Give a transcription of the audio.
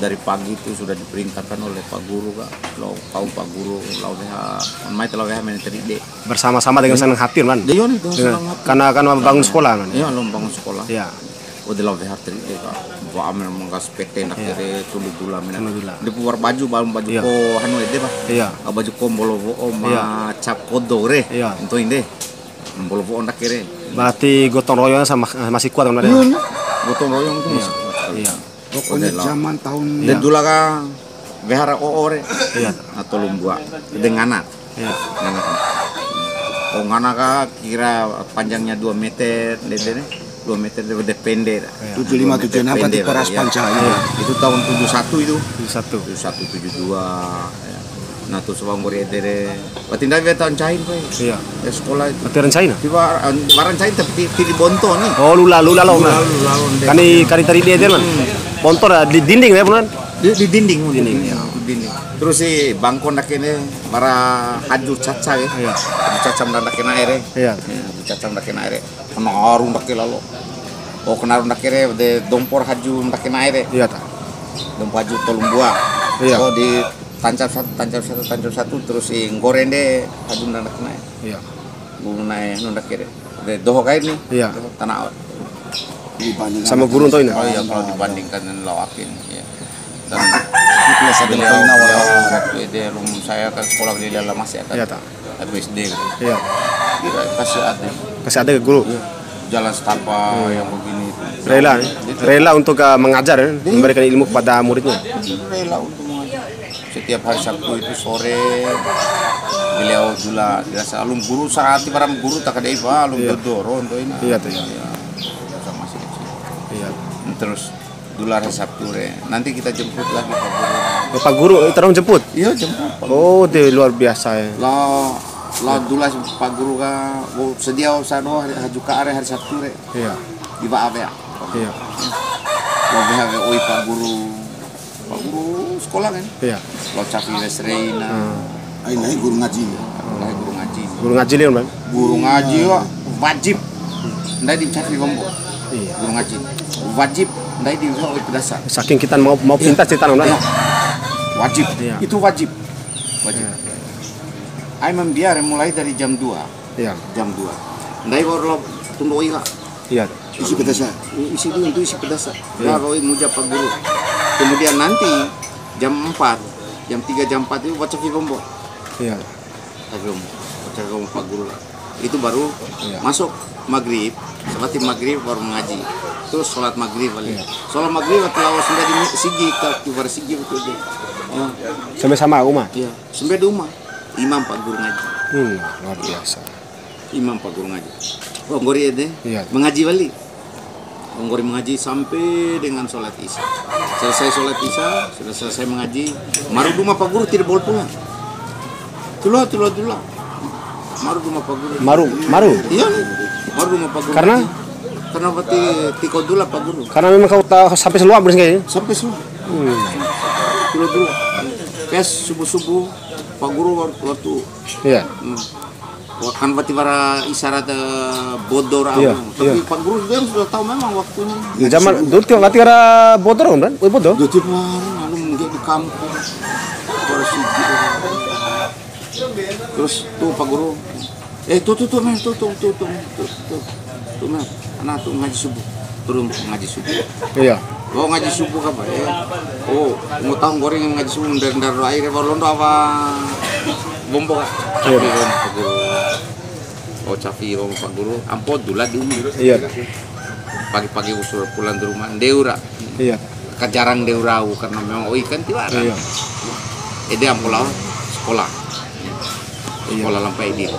dari pagi itu sudah diperintahkan oleh Pak Guru kak, lo kau Pak Guru lau mai telah main tadi bersama-sama dengan senang hati kan. Dia itu senang hati. Karena bangun sekolah kan. Iya, lo bangun sekolah. Iya. Oh di lau tadi kak, bawa amen menggas PT nak kere tulu gula mina. Gula. Dia puar baju ko hanu ede pak. Iya. Baju ko bolo ma cap kodo re. Iya. Untuk inde bolo nak kere. Berarti gotong royong masih kuat kan? Iya. Gotong royong itu masih kuat. Iya. Pokoknya zaman tahun dan dulu kan behara ore iya atau lumba dengan anak iya oh ngana ka kira panjangnya 2 meter dede 2 meter dede pendek 75 apa di Paras Panca itu tahun 71 itu 71 72 nah tuh sebang gori dede batinda be tahun cair pak iya ya sekolah itu berarti rencana tiba baran cair tapi di bonto nih oh lula kani tadi dia man bontor di dinding ya benar di dinding ya. Dinding terus si bangko nak ini para hajur caca ya iya caca nak kena air iya caca nak kena air kenaru nak lalu oh kenaru nak air de dompor haju nak kena air iya ta dompor haju tolong buah iya oh di tancap satu terus si goreng deh haju nak kena iya guru naik nak kira de doho kain nih iya tanah sama guru tuh ini oh iya kalau dibandingkan dengan lawakin ya dan waktu dia saya ke sekolah di dalam masih akan iya tak SD gitu. iya kasih ada ke guru jalan setapak yang begini rela untuk mengajar memberikan ilmu kepada muridnya rela untuk mengajar setiap hari Sabtu itu sore beliau juga dirasa alum guru saat barang guru tak ada iba alum dodoro untuk ini iya tuh sama masih kecil iya terus dulu hari Sabtu nanti kita jemput lagi Pak Guru terus jemput iya jemput oh dia luar biasa ya lah dulu Pak Guru ka sedia usano haju ka hari Sabtu iya di ba ya iya lo behave oi Pak Guru sekolah kan iya lo capi resreina ini guru ngaji guru ngaji lihat bang guru ngaji wajib ndak dicapi gombo iya guru ngaji wajib ndak di pedasa saking kita mau pintas cerita nona wajib iya. Itu wajib ai membiar mulai dari jam 2 iya jam 2 ndai baru tunggu ira iya isi pedasa isi pedasa ya roi muja Pak Guru kemudian nanti jam 4 jam 3 jam 4 itu baca gombo iya baca gombo Pak Guru itu baru masuk maghrib seperti maghrib baru mengaji terus sholat maghrib balik sholat maghrib atau sudah di sigi ke sigi betul dia sampai sama rumah iya sampai di rumah imam Pak Guru ngaji luar biasa imam Pak Guru ngaji Onggori deh mengaji balik Onggori mengaji sampai dengan sholat isya selesai sholat isya sudah selesai mengaji maru rumah Pak Guru tidak boleh pulang tulah maru rumah Pak Guru maru iya maru rumah Pak Guru karena berarti tiko dulu Pak Guru karena memang kau tahu sampai seluar bersih kayaknya sampai seluar dulu pas subuh Pak Guru waktu iya kan berarti para isyarat bodor tapi Pak Guru sudah tahu memang waktunya zaman dulu tiap berarti ada bodor kan bodor dulu tiap hari lalu mungkin di kampung terus tuh Pak Guru tuh men anak tuh ngaji subuh turun ngaji subuh iya oh ngaji subuh apa ya oh mau tahu goreng ngaji subuh dari air baru londo apa bombo kak Pak Guru oh capi Pak Guru ampun dulu di umur iya pagi-pagi usul pulang di rumah deura iya kejarang deurau karena memang ikan tiba iya dia ampulau sekolah lampai dia